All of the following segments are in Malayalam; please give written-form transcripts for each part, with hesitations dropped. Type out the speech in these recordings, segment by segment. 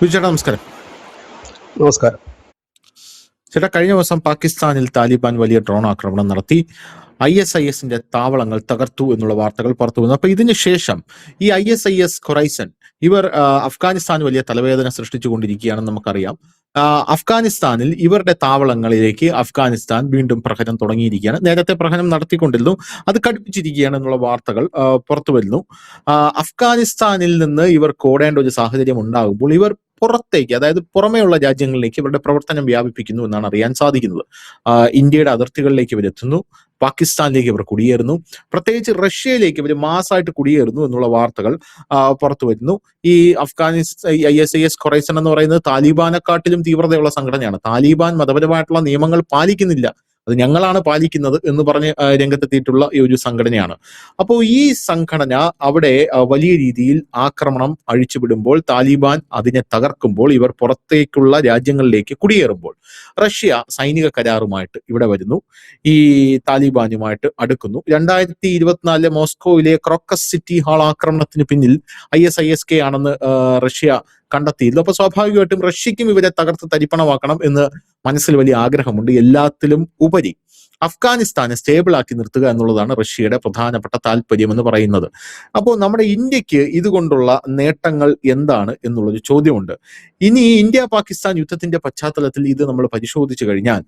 ചേട്ടാ നമസ്കാരം. നമസ്കാരം. ചേട്ടാ, കഴിഞ്ഞ ദിവസം പാകിസ്ഥാനിൽ താലിബാൻ വലിയ ഡ്രോൺ ആക്രമണം നടത്തി. ISISന്റെ താവളങ്ങൾ തകർത്തു എന്നുള്ള വാർത്തകൾ പുറത്തു വന്നു. അപ്പൊ ഇതിന് ശേഷം ഈ ISIS ഖൊറൈസൻ ഇവർ അഫ്ഗാനിസ്ഥാൻ വലിയ തലവേദന സൃഷ്ടിച്ചുകൊണ്ടിരിക്കുകയാണെന്ന് നമുക്കറിയാം. അഫ്ഗാനിസ്ഥാനിൽ ഇവരുടെ താവളങ്ങളിലേക്ക് അഫ്ഗാനിസ്ഥാൻ വീണ്ടും പ്രഹരം തുടങ്ങിയിരിക്കുകയാണ്. നേരത്തെ പ്രഹരം നടത്തിക്കൊണ്ടിരുന്നു, അത് കടുപ്പിച്ചിരിക്കുകയാണ് എന്നുള്ള വാർത്തകൾ പുറത്തു വരുന്നു. അഫ്ഗാനിസ്ഥാനിൽ നിന്ന് ഇവർക്ക് ഓടേണ്ട ഒരു സാഹചര്യം ഉണ്ടാകുമ്പോൾ ഇവർ പുറത്തേക്ക്, അതായത് പുറമേയുള്ള രാജ്യങ്ങളിലേക്ക് ഇവരുടെ പ്രവർത്തനം വ്യാപിപ്പിക്കുന്നു എന്നാണ് അറിയാൻ സാധിക്കുന്നത്. ഇന്ത്യയുടെ അതിർത്തികളിലേക്ക് ഇവരെത്തുന്നു, പാകിസ്ഥാനിലേക്ക് ഇവർ കുടിയേറുന്നു, പ്രത്യേകിച്ച് റഷ്യയിലേക്ക് ഇവർ മാസമായിട്ട് കുടിയേറുന്നു എന്നുള്ള വാർത്തകൾ പുറത്തു വരുന്നു. ഈ ISIS ഖൊറൈസൻ എന്ന് പറയുന്നത് താലിബാനെക്കാട്ടിലും തീവ്രതയുള്ള സംഘടനയാണ്. താലിബാൻ മതപരമായിട്ടുള്ള നിയമങ്ങൾ പാലിക്കുന്നില്ല, അത് ഞങ്ങളാണ് പാലിക്കുന്നത് എന്ന് പറഞ്ഞ് രംഗത്തെത്തിയിട്ടുള്ള ഈ ഒരു സംഘടനയാണ്. അപ്പോൾ ഈ സംഘടന അവിടെ വലിയ രീതിയിൽ ആക്രമണം അഴിച്ചുവിടുമ്പോൾ, താലിബാൻ അതിനെ തകർക്കുമ്പോൾ, ഇവർ പുറത്തേക്കുള്ള രാജ്യങ്ങളിലേക്ക് കുടിയേറുമ്പോൾ റഷ്യ സൈനിക കരാറുമായിട്ട് ഇവിടെ വരുന്നു, ഈ താലിബാനുമായിട്ട് അടുക്കുന്നു. 2024 മോസ്കോയിലെ ക്രോക്കസ് സിറ്റി ഹാൾ ആക്രമണത്തിന് പിന്നിൽ ISISK ആണെന്ന് റഷ്യ കണ്ടെത്തിയിരുന്നു. അപ്പൊ സ്വാഭാവികമായിട്ടും റഷ്യക്കും ഇവരെ തകർത്ത് തരിപ്പണമാക്കണം എന്ന് മനസ്സിൽ വലിയ ആഗ്രഹമുണ്ട്. എല്ലാത്തിലും ഉപരി അഫ്ഗാനിസ്ഥാനെ സ്റ്റേബിൾ ആക്കി നിർത്തുക എന്നുള്ളതാണ് റഷ്യയുടെ പ്രധാനപ്പെട്ട താല്പര്യം എന്ന് പറയുന്നത്. അപ്പോൾ നമ്മുടെ ഇന്ത്യക്ക് ഇതുകൊണ്ടുള്ള നേട്ടങ്ങൾ എന്താണ് എന്നുള്ളൊരു ചോദ്യമുണ്ട്. ഇനി ഇന്ത്യ പാകിസ്ഥാൻ യുദ്ധത്തിന്റെ പശ്ചാത്തലത്തിൽ ഇത് നമ്മൾ പരിശോധിച്ചു കഴിഞ്ഞാൽ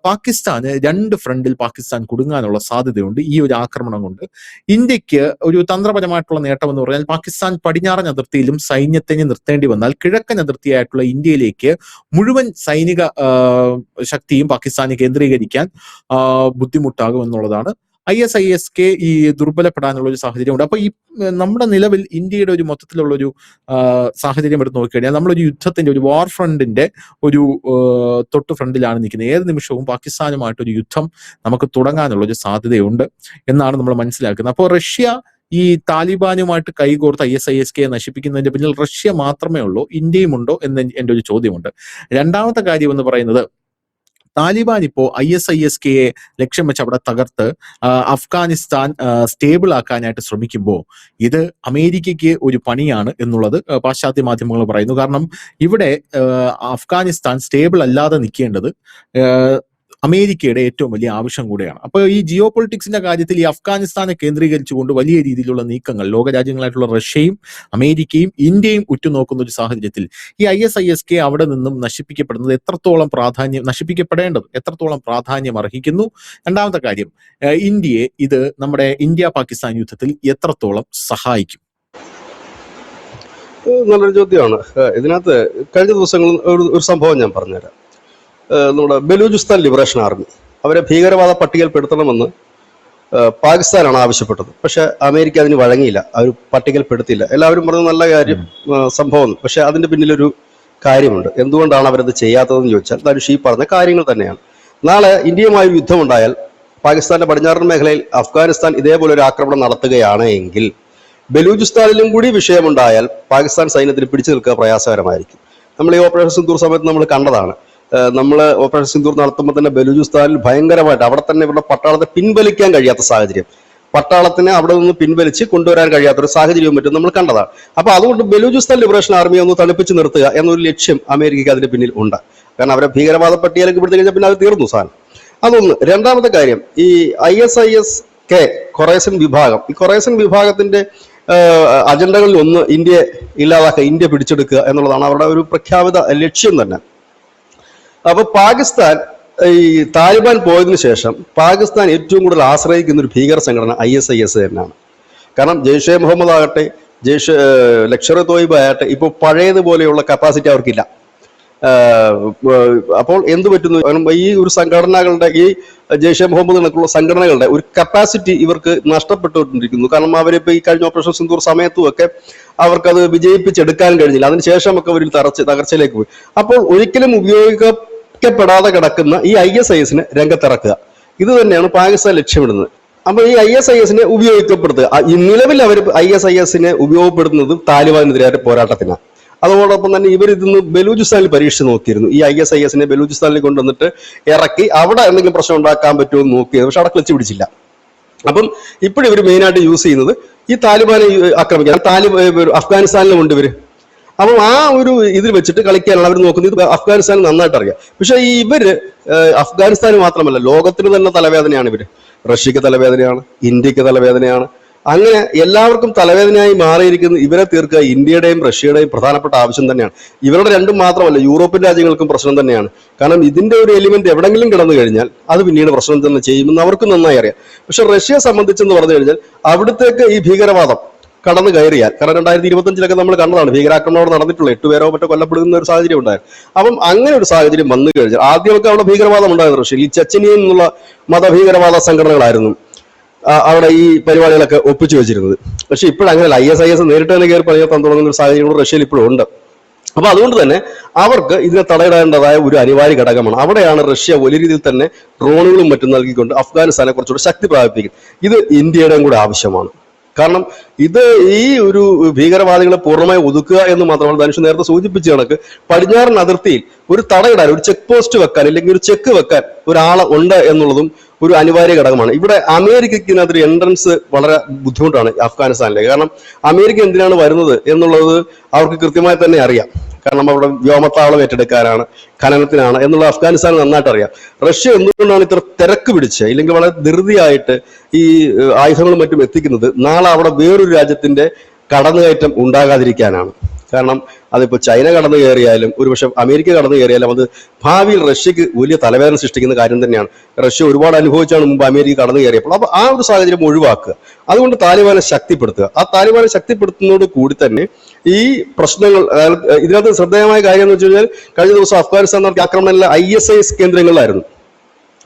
പാകിസ്ഥാന് രണ്ട് ഫ്രണ്ടിൽ പാകിസ്ഥാൻ കുടുങ്ങാനുള്ള സാധ്യതയുണ്ട് ഈ ഒരു ആക്രമണം കൊണ്ട്. ഇന്ത്യക്ക് ഒരു തന്ത്രപരമായിട്ടുള്ള നേട്ടം എന്ന് പറഞ്ഞാൽ പാകിസ്ഥാൻ പടിഞ്ഞാറൻ അതിർത്തിയിലും സൈന്യത്തിനെ നിർത്തേണ്ടി വന്നാൽ കിഴക്കൻ അതിർത്തിയായിട്ടുള്ള ഇന്ത്യയിലേക്ക് മുഴുവൻ സൈനിക ശക്തിയും പാകിസ്ഥാന് കേന്ദ്രീകരിക്കാൻ ബുദ്ധിമുട്ടാകും എന്നുള്ളതാണ്. ISISK ഈ ദുർബലപ്പെടാനുള്ള ഒരു സാഹചര്യമുണ്ട്. അപ്പൊ ഈ നമ്മുടെ നിലവിൽ ഇന്ത്യയുടെ ഒരു മൊത്തത്തിലുള്ള ഒരു സാഹചര്യം എടുത്ത് നോക്കിക്കഴിഞ്ഞാൽ നമ്മളൊരു യുദ്ധത്തിന്റെ, ഒരു വാർ ഫ്രണ്ടിന്റെ ഒരു തൊട്ട് ഫ്രണ്ടിലാണ് നിൽക്കുന്നത്. ഏത് നിമിഷവും പാകിസ്ഥാനുമായിട്ടൊരു യുദ്ധം നമുക്ക് തുടങ്ങാനുള്ള ഒരു സാധ്യതയുണ്ട് എന്നാണ് നമ്മൾ മനസ്സിലാക്കുന്നത്. അപ്പോൾ റഷ്യ ഈ താലിബാനുമായിട്ട് കൈകോർത്ത് ISISK നശിപ്പിക്കുന്നതിന്റെ പിന്നിൽ റഷ്യ മാത്രമേ ഉള്ളൂ, ഇന്ത്യയും ഉണ്ടോ എന്ന് എൻ്റെ ഒരു ചോദ്യമുണ്ട്. രണ്ടാമത്തെ കാര്യം എന്ന് പറയുന്നത്, താലിബാൻ ഇപ്പോ ISISK ലക്ഷ്യം വെച്ച് അവിടെ തകർത്ത് അഫ്ഗാനിസ്ഥാൻ സ്റ്റേബിൾ ആക്കാനായിട്ട് ശ്രമിക്കുമ്പോൾ ഇത് അമേരിക്കയ്ക്ക് ഒരു പണിയാണ് എന്നുള്ളത് പാശ്ചാത്യ മാധ്യമങ്ങൾ പറയുന്നു. കാരണം ഇവിടെ അഫ്ഗാനിസ്ഥാൻ സ്റ്റേബിൾ അല്ലാതെ നിൽക്കേണ്ടത് അമേരിക്കയുടെ ഏറ്റവും വലിയ ആവശ്യം കൂടെയാണ്. അപ്പോൾ ഈ ജിയോ പൊളിറ്റിക്സിന്റെ കാര്യത്തിൽ ഈ അഫ്ഗാനിസ്ഥാനെ കേന്ദ്രീകരിച്ചുകൊണ്ട് വലിയ രീതിയിലുള്ള നീക്കങ്ങൾ ലോകരാജ്യങ്ങളായിട്ടുള്ള റഷ്യയും അമേരിക്കയും ഇന്ത്യയും ഉറ്റുനോക്കുന്ന ഒരു സാഹചര്യത്തിൽ ഈ ISISK അവിടെ നിന്നും നശിപ്പിക്കപ്പെടുന്നത് നശിപ്പിക്കപ്പെടേണ്ടത് എത്രത്തോളം പ്രാധാന്യം അർഹിക്കുന്നു. രണ്ടാമത്തെ കാര്യം, ഇന്ത്യയെ ഇത് നമ്മുടെ ഇന്ത്യ പാകിസ്ഥാൻ യുദ്ധത്തിൽ എത്രത്തോളം സഹായിക്കും? നല്ലൊരു ചോദ്യമാണ്. ഇതിനകത്ത് കഴിഞ്ഞ ദിവസങ്ങളിൽ ഒരു സംഭവം ഞാൻ പറഞ്ഞുതരാം. നമ്മുടെ ബലൂചിസ്ഥാൻ ലിബറേഷൻ ആർമി അവരെ ഭീകരവാദ പട്ടികയിൽപ്പെടുത്തണമെന്ന് പാകിസ്ഥാനാണ് ആവശ്യപ്പെട്ടത്. പക്ഷെ അമേരിക്ക അതിന് വഴങ്ങിയില്ല, അവർ പട്ടികയിൽപ്പെടുത്തിയില്ല. എല്ലാവരും പറഞ്ഞത് നല്ല കാര്യം, സംഭവം. പക്ഷെ അതിന്റെ പിന്നിലൊരു കാര്യമുണ്ട്. എന്തുകൊണ്ടാണ് അവരത് ചെയ്യാത്തതെന്ന് ചോദിച്ചാൽ ധനുഷ് ഈ പറഞ്ഞ കാര്യങ്ങൾ തന്നെയാണ്. നാളെ ഇന്ത്യയുമായി ഒരു യുദ്ധമുണ്ടായാൽ പാകിസ്ഥാന്റെ പടിഞ്ഞാറൻ മേഖലയിൽ അഫ്ഗാനിസ്ഥാൻ ഇതേപോലെ ഒരു ആക്രമണം നടത്തുകയാണ് എങ്കിൽ ബലൂചിസ്ഥാനിലും കൂടി വിഷയമുണ്ടായാൽ പാകിസ്ഥാൻ സൈന്യത്തിന് പിടിച്ചു നിൽക്കുക പ്രയാസകരമായിരിക്കും. നമ്മൾ ഈ ഓപ്പറേഷൻ സിന്ദൂർ സമയത്ത് നമ്മൾ കണ്ടതാണ്. നമ്മൾ ഓപ്പറേഷൻ സിന്ദൂർ നടത്തുമ്പോൾ തന്നെ ബലൂചിസ്ഥാനിൽ ഭയങ്കരമായിട്ട് അവിടെ തന്നെ ഇവരുടെ പട്ടാളത്തെ പിൻവലിക്കാൻ കഴിയാത്ത സാഹചര്യം, പട്ടാളത്തിനെ അവിടെ നിന്ന് പിൻവലിച്ച് കൊണ്ടുവരാൻ കഴിയാത്തൊരു സാഹചര്യവും മറ്റും നമ്മൾ കണ്ടതാണ്. അപ്പൊ അതുകൊണ്ട് ബലൂചിസ്ഥാൻ ലിബറേഷൻ ആർമിയെ ഒന്ന് തണുപ്പിച്ച് നിർത്തുക എന്നൊരു ലക്ഷ്യം അമേരിക്കയ്ക്ക് അതിന് പിന്നിൽ ഉണ്ട്. കാരണം അവരെ ഭീകരവാദ പട്ടികയിലേക്ക് പിടിച്ചു കഴിഞ്ഞാൽ പിന്നെ അത് തീർന്നു സാധനം. അതൊന്ന്. രണ്ടാമത്തെ കാര്യം, ഈ ISISK ഖൊറൈസൻ വിഭാഗം, ഈ ഖൊറൈസൻ വിഭാഗത്തിന്റെ അജണ്ടകളിൽ ഒന്ന് ഇന്ത്യയെ ഇല്ലാതാക്കുക, ഇന്ത്യ പിടിച്ചെടുക്കുക എന്നുള്ളതാണ് അവരുടെ ഒരു പ്രഖ്യാപിത ലക്ഷ്യം തന്നെ. അപ്പൊ പാകിസ്ഥാൻ ഈ താലിബാൻ പോയതിനു ശേഷം പാകിസ്ഥാൻ ഏറ്റവും കൂടുതൽ ആശ്രയിക്കുന്ന ഒരു ഭീകര സംഘടന ISIS തന്നെയാണ്. കാരണം ജെയ്ഷെ മുഹമ്മദ് ആകട്ടെ, ലഷ്കർ തോയ്ബ ആകട്ടെ, ഇപ്പോൾ പഴയതുപോലെയുള്ള കപ്പാസിറ്റി അവർക്കില്ല. അപ്പോൾ എന്ത് പറ്റുന്നു, ഈ ഒരു സംഘടനകളുടെ, ഈ ജെയ്ഷെ മുഹമ്മദ് കണക്കുള്ള സംഘടനകളുടെ ഒരു കപ്പാസിറ്റി ഇവർക്ക് നഷ്ടപ്പെട്ടുകൊണ്ടിരിക്കുന്നു. കാരണം അവരിപ്പോ ഈ കഴിഞ്ഞ ഓപ്പറേഷൻ സിന്ദൂർ സമയത്തും ഒക്കെ അവർക്കത് വിജയിപ്പിച്ചെടുക്കാൻ കഴിഞ്ഞില്ല. അതിനുശേഷം ഒക്കെ അവർ തകർച്ചയിലേക്ക് പോയി. അപ്പോൾ ഒരിക്കലും ഉപയോഗിക്കപ്പെടാതെ കിടക്കുന്ന ഈ ISISനെ രംഗത്തിറക്കുക, ഇത് തന്നെയാണ് പാകിസ്ഥാൻ ലക്ഷ്യമിടുന്നത്. അപ്പൊ ഈ ISISനെ ഉപയോഗിക്കപ്പെടുത്തുക. നിലവിൽ അവർ ISISനെ ഉപയോഗപ്പെടുത്തുന്നത് താലിബാനെതിരായ പോരാട്ടത്തിനാണ്. അതോടൊപ്പം തന്നെ ഇവർ ഇതിന്ന് ബലൂചിസ്ഥാനിൽ പരീക്ഷിച്ച് നോക്കിയിരുന്നു. ഈ ISISനെ ബലൂചിസ്ഥാനിൽ കൊണ്ടുവന്നിട്ട് ഇറക്കി അവിടെ എന്തെങ്കിലും പ്രശ്നം ഉണ്ടാക്കാൻ പറ്റുമോ എന്ന് നോക്കിയത്. പക്ഷെ അവിടെ ക്ലച്ച് പിടിച്ചില്ല. അപ്പം ഇപ്പോഴും ഇവർ മെയിനായിട്ട് യൂസ് ചെയ്യുന്നത് ഈ താലിബാനെ ആക്രമിക്കാൻ. അഫ്ഗാനിസ്ഥാനിലും ഉണ്ട് ഇവര്. അപ്പം ആ ഒരു ഇതിൽ വെച്ചിട്ട് കളിക്കാനാണ് അവർ നോക്കുന്നത്. ഇത് അഫ്ഗാനിസ്ഥാൻ നന്നായിട്ട് അറിയാം. പക്ഷെ ഈ ഇവര് അഫ്ഗാനിസ്ഥാന് മാത്രമല്ല, ലോകത്തിന് തന്നെ തലവേദനയാണ് ഇവര്. റഷ്യക്ക് തലവേദനയാണ്, ഇന്ത്യക്ക് തലവേദനയാണ്. അങ്ങനെ എല്ലാവർക്കും തലവേദനയായി മാറിയിരിക്കുന്ന ഇവരെ തീർക്കുക ഇന്ത്യയുടെയും റഷ്യയുടെയും പ്രധാനപ്പെട്ട ആവശ്യം തന്നെയാണ്. ഇവരുടെ രണ്ടും മാത്രമല്ല, യൂറോപ്യൻ രാജ്യങ്ങൾക്കും പ്രശ്നം തന്നെയാണ്. കാരണം ഇതിന്റെ ഒരു എലിമെന്റ് എവിടെങ്കിലും കിടന്നു കഴിഞ്ഞാൽ അത് പിന്നീട് പ്രശ്നം തന്നെ ചെയ്യുമെന്ന് അവർക്ക് നന്നായി അറിയാം. പക്ഷെ റഷ്യയെ സംബന്ധിച്ചെന്ന് പറഞ്ഞു കഴിഞ്ഞാൽ അവിടത്തേക്ക് ഈ ഭീകരവാദം കടന്നു കയറിയാൽ, കാരണം 2025 നമ്മൾ കണ്ടതാണ് ഭീകരാക്രമണം നടന്നിട്ടുള്ള 8 പേരോ മറ്റോ കൊല്ലപ്പെടുന്ന ഒരു സാഹചര്യം ഉണ്ടായിരുന്നു. അപ്പം അങ്ങനെ ഒരു സാഹചര്യം വന്നു കഴിഞ്ഞാൽ, ആദ്യമൊക്കെ അവിടെ ഭീകരവാദം ഉണ്ടായിരുന്നു റഷ്യയിൽ. ഈ ചെച്ചനിയൻ എന്നുള്ള മതഭീകരവാദ സംഘടനകളായിരുന്നു അവിടെ ഈ പരിപാടികളൊക്കെ ഒപ്പിച്ചു വെച്ചിരുന്നത്. പക്ഷെ ഇപ്പോഴങ്ങനെയല്ല, ISIS നേരിട്ട് തന്നെ കയറി പണിയാൻ തുടങ്ങുന്ന ഒരു സാഹചര്യം കൂടെ റഷ്യയിൽ ഇപ്പോഴും ഉണ്ട്. അപ്പൊ അതുകൊണ്ട് തന്നെ അവർക്ക് ഇതിനെ തടയിടേണ്ടതായ ഒരു അനിവാര്യ ഘടകമാണ്. അവിടെയാണ് റഷ്യ വലിയ രീതിയിൽ തന്നെ ഡ്രോണുകളും മറ്റും നൽകിക്കൊണ്ട് അഫ്ഗാനിസ്ഥാനെ കുറച്ചുകൂടെ ശക്തി പ്രാപിപ്പിക്കും. ഇത് ഇന്ത്യയുടെയും കൂടെ ആവശ്യമാണ്. കാരണം ഇത് ഈ ഒരു ഭീകരവാദികളെ പൂർണ്ണമായി ഒതുക്കുക എന്ന് മാത്രമല്ല, ധനുഷ് നേരത്തെ സൂചിപ്പിച്ച കണക്ക് പടിഞ്ഞാറൻ അതിർത്തിയിൽ ഒരു തടയിടാൻ, ഒരു ചെക്ക് പോസ്റ്റ് വെക്കാൻ, അല്ലെങ്കിൽ ഒരു ചെക്ക് വെക്കാൻ ഒരാളെ ഉണ്ട് എന്നുള്ളതും ഒരു അനിവാര്യ ഘടകമാണ്. ഇവിടെ അമേരിക്കയ്ക്ക് ഇതിനകത്തൊരു എൻട്രൻസ് വളരെ ബുദ്ധിമുട്ടാണ് അഫ്ഗാനിസ്ഥാനിലേക്ക്. കാരണം അമേരിക്ക എന്തിനാണ് വരുന്നത് എന്നുള്ളത് അവർക്ക് കൃത്യമായി തന്നെ അറിയാം. കാരണം അവിടെ വ്യോമത്താവളം ഏറ്റെടുക്കാനാണ്, ഖനനത്തിനാണ് എന്നുള്ള അഫ്ഗാനിസ്ഥാൻ നന്നായിട്ട് അറിയാം. റഷ്യ എന്തുകൊണ്ടാണ് ഇത്ര തിരക്ക് പിടിച്ച്, ഇല്ലെങ്കിൽ വളരെ ധൃതിയായിട്ട് ഈ ആയുധങ്ങളും മറ്റും എത്തിക്കുന്നത്? നാളെ അവിടെ വേറൊരു രാജ്യത്തിന്റെ കടന്നുകയറ്റം ഉണ്ടാകാതിരിക്കാനാണ്. കാരണം അതിപ്പോൾ ചൈന കടന്നു കയറിയാലും ഒരുപക്ഷെ അമേരിക്ക കടന്നു കയറിയാലും അത് ഭാവിയിൽ റഷ്യക്ക് വലിയ തലവേദന സൃഷ്ടിക്കുന്ന കാര്യം തന്നെയാണ്. റഷ്യ ഒരുപാട് അനുഭവിച്ചാണ് മുമ്പ് അമേരിക്ക കടന്നു കയറിയപ്പോൾ. അപ്പോൾ ആ ഒരു സാഹചര്യം ഒഴിവാക്കുക. അതുകൊണ്ട് താലിബാനെ ശക്തിപ്പെടുത്തുക. ആ താലിബാനെ ശക്തിപ്പെടുത്തുന്നതോട് കൂടി തന്നെ ഈ പ്രശ്നങ്ങൾ, ഇതിനകത്ത് ശ്രദ്ധേയമായ കാര്യം എന്ന് വെച്ച് കഴിഞ്ഞാൽ, കഴിഞ്ഞ ദിവസം അഫ്ഗാനിസ്ഥാൻ നടത്തിയ ആക്രമണങ്ങളിലെ ISIS കേന്ദ്രങ്ങളിലായിരുന്നു,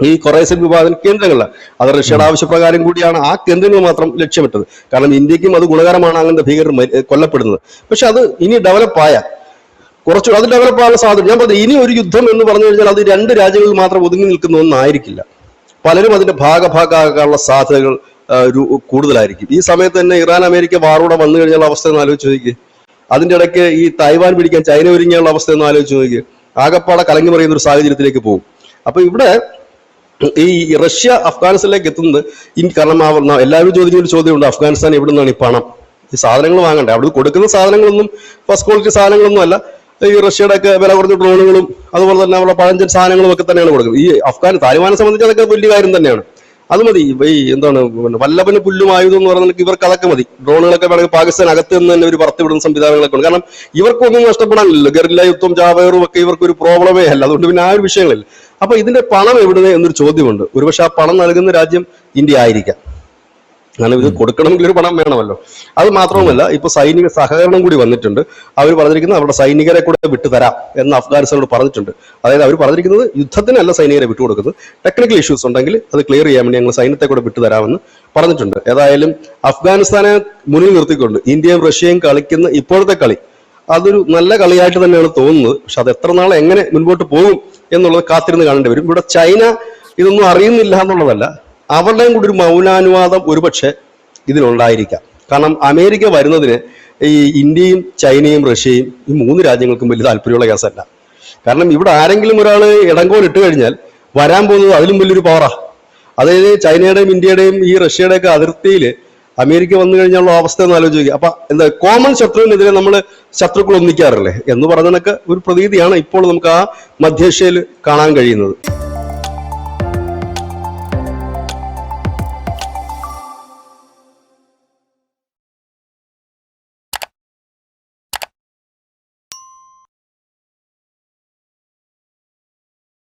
ഈ ഖൊറൈസൻ വിഭാഗം കേന്ദ്രങ്ങളിലാണ്. അത് റഷ്യയുടെ ആവശ്യപ്രകാരം കൂടിയാണ് ആ കേന്ദ്രങ്ങൾ മാത്രം ലക്ഷ്യമിട്ടത്. കാരണം ഇന്ത്യക്കും അത് ഗുണകരമാണ് അങ്ങനത്തെ ഭീകരർ കൊല്ലപ്പെടുന്നത്. പക്ഷെ അത് ഇനി ഡെവലപ്പായ കുറച്ചുകൂടെ അത് ഡെവലപ്പാകാനുള്ള സാധ്യത, ഞാൻ പറഞ്ഞു, ഇനി ഒരു യുദ്ധം എന്ന് പറഞ്ഞു കഴിഞ്ഞാൽ അത് 2 രാജ്യങ്ങളിൽ മാത്രം ഒതുങ്ങി നിൽക്കുന്ന ഒന്നായിരിക്കില്ല. പലരും അതിന്റെ ഭാഗഭാക്കാകാനുള്ള സാധ്യതകൾ കൂടുതലായിരിക്കും. ഈ സമയത്ത് തന്നെ ഇറാൻ അമേരിക്ക വാറൂടെ വന്നു കഴിഞ്ഞാൽ അവസ്ഥ ഒന്ന് ആലോചിച്ച് നോക്കിയേ. അതിന്റെ ഇടയ്ക്ക് ഈ തായ്വാൻ പിടിക്കാൻ ചൈന ഒരുങ്ങിയുള്ള അവസ്ഥ ഒന്ന് ആലോചിച്ച് നോക്കിയേ. ആകപ്പാടെ കലങ്ങി മറിയുന്ന ഒരു സാഹചര്യത്തിലേക്ക് പോകും. അപ്പൊ ഇവിടെ ഈ റഷ്യ അഫ്ഗാനിസ്ഥാനിലേക്ക് എത്തുന്നത് കാരണം എല്ലാവരും ചോദിക്കുന്ന ഒരു ചോദ്യമുണ്ട്, അഫ്ഗാനിസ്ഥാൻ എവിടെ നിന്നാണ് ഈ പണം, ഈ സാധനങ്ങൾ വാങ്ങണ്ടേ? അവിടെ കൊടുക്കുന്ന സാധനങ്ങളൊന്നും ഫസ്റ്റ് ക്വാളിറ്റി സാധനങ്ങളൊന്നും അല്ല. ഈ റഷ്യയുടെ ഒക്കെ വില കുറഞ്ഞ ഡ്രോണുകളും അതുപോലെ തന്നെ അവരുടെ പഴഞ്ചൻ സാധനങ്ങളും ഒക്കെ തന്നെയാണ് കൊടുക്കുന്നത്. ഈ താലിബാനെ സംബന്ധിച്ച് അതൊക്കെ വലിയ കാര്യം തന്നെയാണ്. അത് മതി. ഈ എന്താണ് വല്ലഭന് പുല്ലും ആയുധം എന്ന് പറയുന്നത് ഇവർക്ക് അതൊക്കെ മതി. ഡ്രോണുകളൊക്കെ വേണമെങ്കിൽ പാകിസ്ഥാൻ അകത്ത് നിന്ന് തന്നെ ഒരു പറത്തിവിടുന്ന സംവിധാനങ്ങളൊക്കെ ഉണ്ട്. കാരണം ഇവർക്കൊന്നും നഷ്ടപ്പെടാനില്ലല്ലോ. ഗറില്ല യുദ്ധം, ജാവേറും ഒക്കെ ഇവർക്കൊരു പ്രോബ്ലമേ അല്ല. അതുകൊണ്ട് പിന്നെ ആ ഒരു വിഷയങ്ങളില്ല. അപ്പൊ ഇതിന്റെ പണം എവിടുന്ന് എന്നൊരു ചോദ്യമുണ്ട്. ഒരുപക്ഷെ ആ പണം നൽകുന്ന രാജ്യം ഇന്ത്യ ആയിരിക്കാം. കാരണം ഇത് കൊടുക്കണമെങ്കിൽ ഒരു പണം വേണമല്ലോ. അത് മാത്രവുമല്ല, ഇപ്പൊ സൈനിക സഹകരണം കൂടി വന്നിട്ടുണ്ട്. അവർ പറഞ്ഞിരിക്കുന്നത് അവരുടെ സൈനികരെ കൂടെ വിട്ടുതരാം എന്ന് അഫ്ഗാനിസ്ഥാനോട് പറഞ്ഞിട്ടുണ്ട്. അതായത് അവർ പറഞ്ഞിരിക്കുന്നത് യുദ്ധത്തിനല്ല സൈനികരെ വിട്ടുകൊടുക്കുന്നത്, ടെക്നിക്കൽ ഇഷ്യൂസ് ഉണ്ടെങ്കിൽ അത് ക്ലിയർ ചെയ്യാൻ വേണ്ടി ഞങ്ങൾ സൈന്യത്തെ കൂടെ വിട്ടുതരാമെന്ന് പറഞ്ഞിട്ടുണ്ട്. ഏതായാലും അഫ്ഗാനിസ്ഥാനെ മുന്നിൽ നിർത്തിക്കൊണ്ട് ഇന്ത്യയും റഷ്യയും കളിക്കുന്ന ഇപ്പോഴത്തെ കളി അതൊരു നല്ല കളിയായിട്ട് തന്നെയാണ് തോന്നുന്നത്. പക്ഷെ അത് എത്ര നാൾ എങ്ങനെ മുൻപോട്ട് പോകും എന്നുള്ളത് കാത്തിരുന്ന് കാണേണ്ടി വരും. ഇവിടെ ചൈന ഇതൊന്നും അറിയുന്നില്ല എന്നുള്ളതല്ല, അവരുടെയും കൂടി ഒരു മൗനാനുവാദം ഒരുപക്ഷെ ഇതിനുണ്ടായിരിക്കാം. കാരണം അമേരിക്ക വരുന്നതിന് ഈ ഇന്ത്യയും ചൈനയും റഷ്യയും ഈ 3 രാജ്യങ്ങൾക്കും വലിയ താല്പര്യമുള്ള കേസല്ല. കാരണം ഇവിടെ ആരെങ്കിലും ഒരാൾ ഇടങ്കോൽ ഇട്ട് കഴിഞ്ഞാൽ വരാൻ പോകുന്നത് അതിലും വലിയൊരു പവറാ. അതായത് ചൈനയുടെയും ഇന്ത്യയുടെയും ഈ റഷ്യയുടെയൊക്കെ അതിർത്തിയിൽ അമേരിക്ക വന്നു കഴിഞ്ഞുള്ള അവസ്ഥ ഒന്ന് ആലോചിക്കുക. അപ്പൊ എന്താ, കോമൺ ശത്രുവിനെതിരെ നമ്മൾ ശത്രുക്കൾ ഒന്നിക്കാറില്ലേ എന്ന് പറഞ്ഞതൊക്കെ ഒരു പ്രതീതിയാണ് ഇപ്പോൾ നമുക്ക് ആ മധ്യേഷ്യയിൽ കാണാൻ കഴിയുന്നത്.